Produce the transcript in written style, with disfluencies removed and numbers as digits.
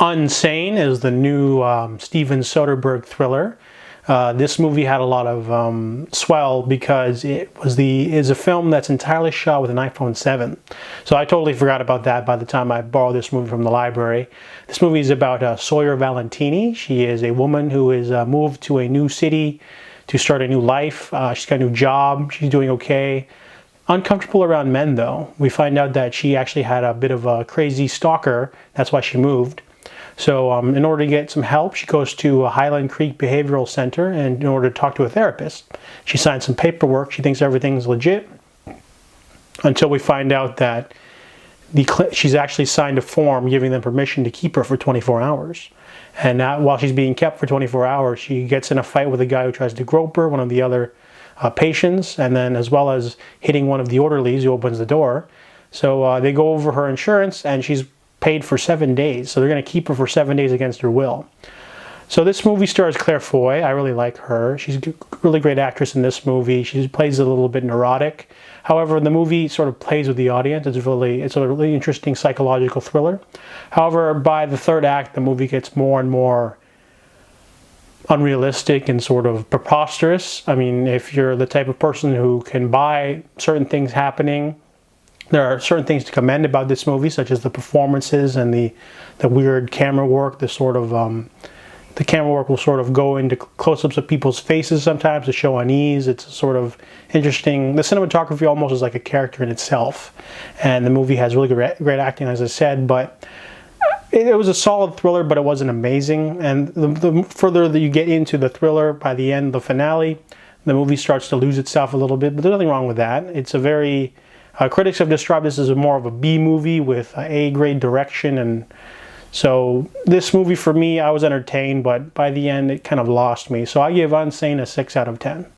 Unsane is the new Steven Soderbergh thriller. This movie had a lot of swell because it is a film that's entirely shot with an iPhone 7. So I totally forgot about that by the time I borrowed this movie from the library. This movie is about Sawyer Valentini. She is a woman who is moved to a new city to start a new life. She's got a new job. She's doing okay. Uncomfortable around men though. We find out that she actually had a bit of a crazy stalker. That's why she moved. So in order to get some help, she goes to a Highland Creek Behavioral Center, and in order to talk to a therapist, she signs some paperwork. She thinks everything's legit until we find out that she's actually signed a form giving them permission to keep her for 24 hours. And while she's being kept for 24 hours, she gets in a fight with a guy who tries to grope her, one of the other patients, and then as well as hitting one of the orderlies who opens the door. So they go over her insurance, and she's paid for 7 days. So they're going to keep her for 7 days against her will. So this movie stars Claire Foy. I really like her. She's a really great actress in this movie. She plays a little bit neurotic. However, the movie sort of plays with the audience. It's a really interesting psychological thriller. However, by the third act, the movie gets more and more unrealistic and sort of preposterous. I mean, if you're the type of person who can buy certain things happening, there are certain things to commend about this movie, such as the performances and the weird camera work. The camera work will sort of go into close-ups of people's faces sometimes to show unease. It's sort of interesting. The cinematography almost is like a character in itself. And the movie has really great acting, as I said, but it was a solid thriller, but it wasn't amazing. And the further that you get into the thriller, by the end, the finale, the movie starts to lose itself a little bit, but there's nothing wrong with that. It's a very... critics have described this as more of a B movie with A-grade direction, and so this movie for me, I was entertained, but by the end it kind of lost me. So I give Unsane a 6 out of 10.